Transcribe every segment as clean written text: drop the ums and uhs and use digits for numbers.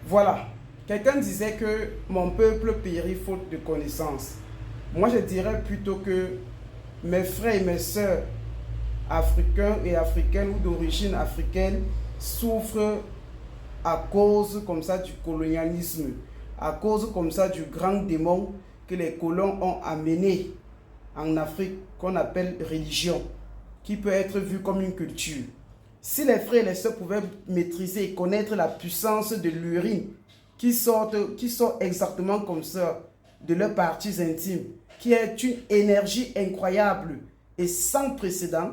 Voilà. Quelqu'un disait que mon peuple périt faute de connaissances. Moi, je dirais plutôt que mes frères et mes sœurs africains et africaines ou d'origine africaine souffrent à cause comme ça du colonialisme, à cause comme ça du grand démon que les colons ont amené en Afrique, qu'on appelle religion, qui peut être vu comme une culture. Si les frères et les sœurs pouvaient maîtriser et connaître la puissance de l'urine qui sort exactement comme ça de leurs parties intimes, qui est une énergie incroyable et sans précédent,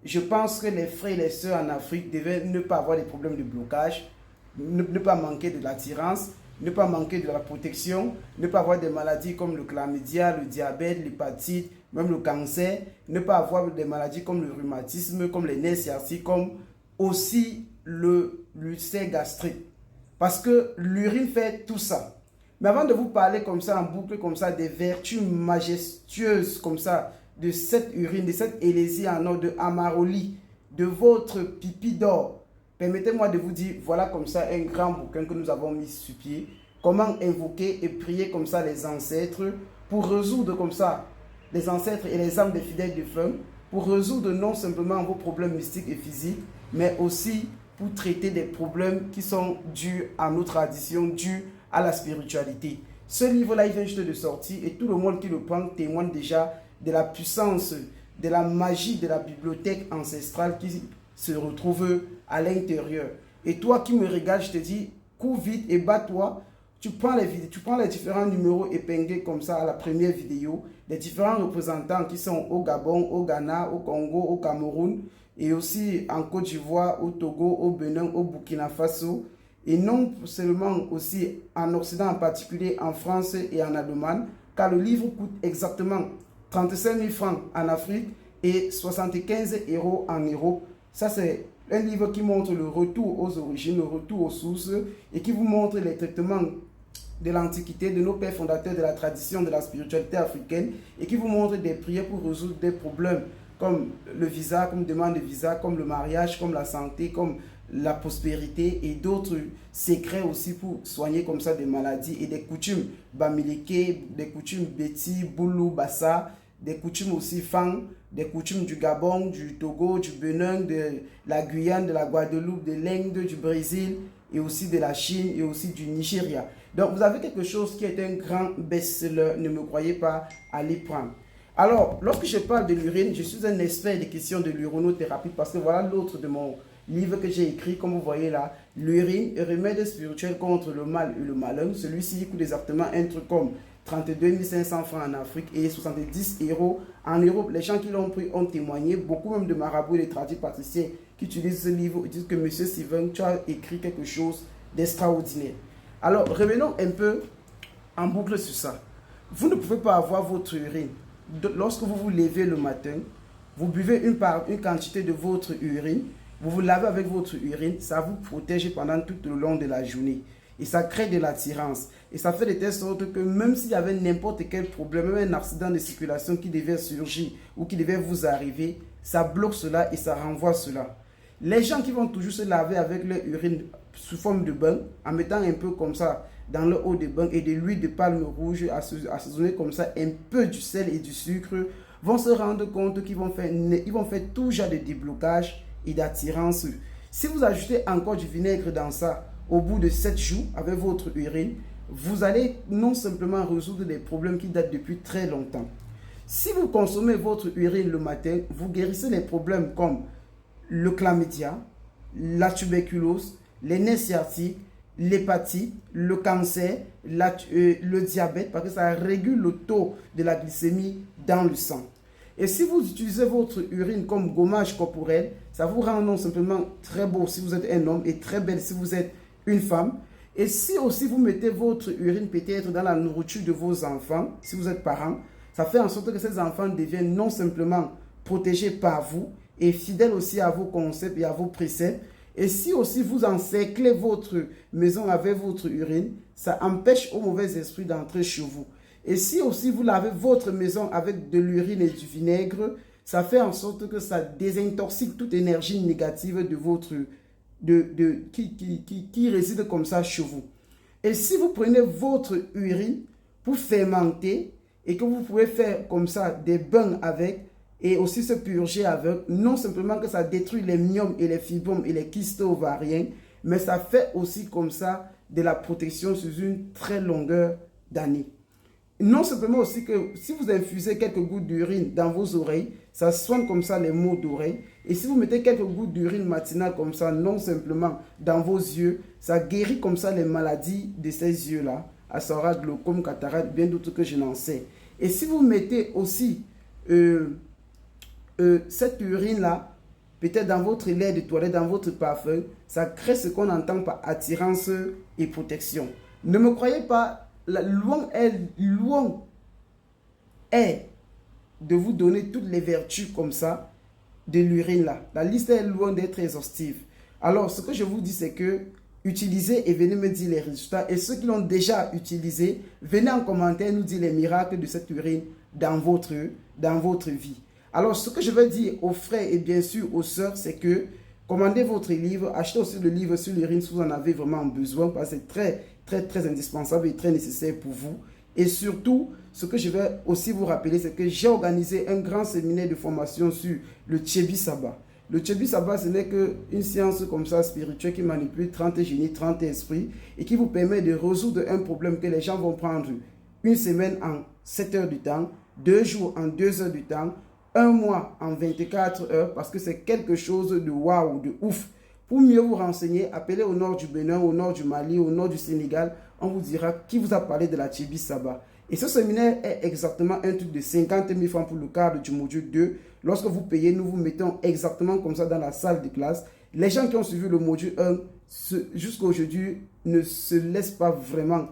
je pense que les frères et les sœurs en Afrique devaient ne pas avoir des problèmes de blocage, ne pas manquer de l'attirance, ne pas manquer de la protection, ne pas avoir des maladies comme le chlamydia, le diabète, l'hépatite, même le cancer, ne pas avoir des maladies comme le rhumatisme, comme les nerfs sciatiques, comme aussi l'ulcère gastrique. Parce que l'urine fait tout ça. Mais avant de vous parler comme ça, en boucle, comme ça, des vertus majestueuses comme ça, de cette urine, de cette hérésie en or de Amaroli, de votre pipi d'or, permettez-moi de vous dire, voilà comme ça un grand bouquin que nous avons mis sur pied. Comment invoquer et prier comme ça les ancêtres pour résoudre comme ça les ancêtres et les âmes des fidèles défunts, pour résoudre non simplement vos problèmes mystiques et physiques, mais aussi pour traiter des problèmes qui sont dus à nos traditions, dus à la spiritualité. Ce livre-là, il vient juste de sortir et tout le monde qui le prend témoigne déjà de la puissance, de la magie de la bibliothèque ancestrale qui se retrouve à l'intérieur. Et toi qui me regardes, je te dis, cours vite et bats-toi. Tu prends les différents numéros épinglés comme ça à la première vidéo, des différents représentants qui sont au Gabon, au Ghana, au Congo, au Cameroun, et aussi en Côte d'Ivoire, au Togo, au Bénin, au Burkina Faso, et non seulement aussi en Occident, en particulier en France et en Allemagne, car le livre coûte exactement 35 000 francs en Afrique et 75 € en Europe. Ça, c'est un livre qui montre le retour aux origines, le retour aux sources, et qui vous montre les traitements de l'Antiquité, de nos pères fondateurs de la tradition de la spiritualité africaine, et qui vous montre des prières pour résoudre des problèmes comme le visa, comme demande de visa, comme le mariage, comme la santé, comme la prospérité et d'autres secrets aussi pour soigner comme ça des maladies et des coutumes bamileke, des coutumes beti, boulou, bassa, des coutumes aussi fang, des coutumes du Gabon, du Togo, du Bénin, de la Guyane, de la Guadeloupe, de l'Inde, du Brésil et aussi de la Chine et aussi du Nigeria. Donc vous avez quelque chose qui est un grand best-seller, ne me croyez pas, allez prendre. Alors, lorsque je parle de l'urine, je suis un expert des questions de l'urinothérapie parce que voilà l'autre de mon livre que j'ai écrit, comme vous voyez là, l'urine, remède spirituel contre le mal et le malheur. Celui-ci coûte exactement un truc comme 32 500 francs en Afrique et 70 € en Europe. Les gens qui l'ont pris ont témoigné, beaucoup même de marabouts et de tradipraticiens qui utilisent ce livre et disent que M. Steven, tu as écrit quelque chose d'extraordinaire. Alors, revenons un peu en boucle sur ça. Vous ne pouvez pas avoir votre urine. Lorsque vous vous levez le matin, vous buvez une quantité de votre urine, vous vous lavez avec votre urine, ça vous protège pendant tout le long de la journée. Et ça crée de l'attirance. Et ça fait de telle sorte que même s'il y avait n'importe quel problème, même un accident de circulation qui devait surgir ou qui devait vous arriver, ça bloque cela et ça renvoie cela. Les gens qui vont toujours se laver avec leur urine sous forme de bain, en mettant un peu comme ça dans le haut de bain et de l'huile de palme rouge assaisonnée comme ça, un peu du sel et du sucre, vont se rendre compte qu'ils vont faire tout genre de déblocage et d'attirance. Si vous ajoutez encore du vinaigre dans ça, au bout de 7 jours avec votre urine, vous allez non simplement résoudre des problèmes qui datent depuis très longtemps. Si vous consommez votre urine le matin, vous guérissez les problèmes comme le chlamydia, la tuberculose, les nerfs sciatiques, l'hépatite, le cancer, le diabète, parce que ça régule le taux de la glycémie dans le sang. Et si vous utilisez votre urine comme gommage corporel, ça vous rend non simplement très beau si vous êtes un homme et très belle si vous êtes une femme. Et si aussi vous mettez votre urine peut-être dans la nourriture de vos enfants, si vous êtes parents, ça fait en sorte que ces enfants deviennent non simplement protégés par vous et fidèles aussi à vos concepts et à vos préceptes. Et si aussi vous encerclez votre maison avec votre urine, ça empêche aux mauvais esprits d'entrer chez vous. Et si aussi vous lavez votre maison avec de l'urine et du vinaigre, ça fait en sorte que ça désintoxique toute énergie négative de votre, qui réside comme ça chez vous. Et si vous prenez votre urine pour fermenter et que vous pouvez faire comme ça des bains avec et aussi se purger avec, non simplement que ça détruit les myomes et les fibromes et les kystes ovariens, mais ça fait aussi comme ça de la protection sur une très longueur d'année. Non simplement aussi que si vous infusez quelques gouttes d'urine dans vos oreilles, ça soigne comme ça les maux d'oreille. Et si vous mettez quelques gouttes d'urine matinale comme ça, non simplement dans vos yeux, ça guérit comme ça les maladies de ces yeux-là, à savoir glaucome, cataracte, bien d'autres que je n'en sais. Et si vous mettez aussi cette urine-là, peut-être dans votre lait de toilette, dans votre parfum, ça crée ce qu'on entend par attirance et protection. Ne me croyez pas, loin est de vous donner toutes les vertus comme ça de l'urine là. La liste est loin d'être exhaustive. Alors, ce que je vous dis, c'est que utilisez et venez me dire les résultats. Et ceux qui l'ont déjà utilisé, venez en commentaire nous dire les miracles de cette urine dans votre vie. Alors, ce que je veux dire aux frères et bien sûr aux sœurs, c'est que commandez votre livre, achetez aussi le livre sur l'urine si vous en avez vraiment besoin, parce que c'est très indispensable et très nécessaire pour vous. Et surtout, ce que je vais aussi vous rappeler, c'est que j'ai organisé un grand séminaire de formation sur le Tchebi Saba. Le Tchebi Saba, ce n'est qu'une science comme ça spirituelle qui manipule 30 génies, 30 esprits et qui vous permet de résoudre un problème que les gens vont prendre une semaine en 7 heures du temps, 2 jours en 2 heures du temps, un mois en 24 heures, parce que c'est quelque chose de waouh, de ouf. Pour mieux vous renseigner, appelez au nord du Bénin, au nord du Mali, au nord du Sénégal. On vous dira qui vous a parlé de la Tchebi Saba. Et ce séminaire est exactement un truc de 50 000 francs pour le cadre du module 2. Lorsque vous payez, nous vous mettons exactement comme ça dans la salle de classe. Les gens qui ont suivi le module 1 jusqu'à aujourd'hui ne se laissent pas vraiment.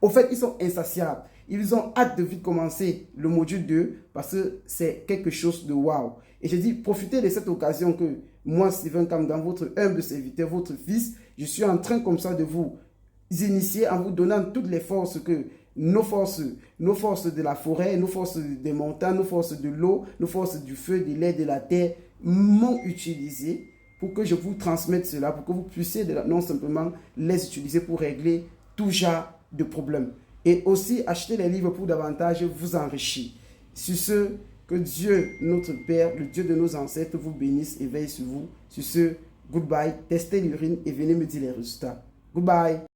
Au fait, ils sont insatiables. Ils ont hâte de vite commencer le module 2 parce que c'est quelque chose de waouh. Et je dis, profitez de cette occasion que moi, Steven Kamgan, votre humble serviteur, votre fils, je suis en train comme ça de vous initier en vous donnant toutes les forces que nos forces de la forêt, nos forces des montagnes, nos forces de l'eau, nos forces du feu, de l'air, de la terre m'ont utilisé pour que je vous transmette cela, pour que vous puissiez non simplement les utiliser pour régler tout genre de problèmes. Et aussi acheter les livres pour davantage vous enrichir. Sur ce, que Dieu, notre Père, le Dieu de nos ancêtres, vous bénisse et veille sur vous. Sur ce, goodbye, testez l'urine et venez me dire les résultats. Goodbye.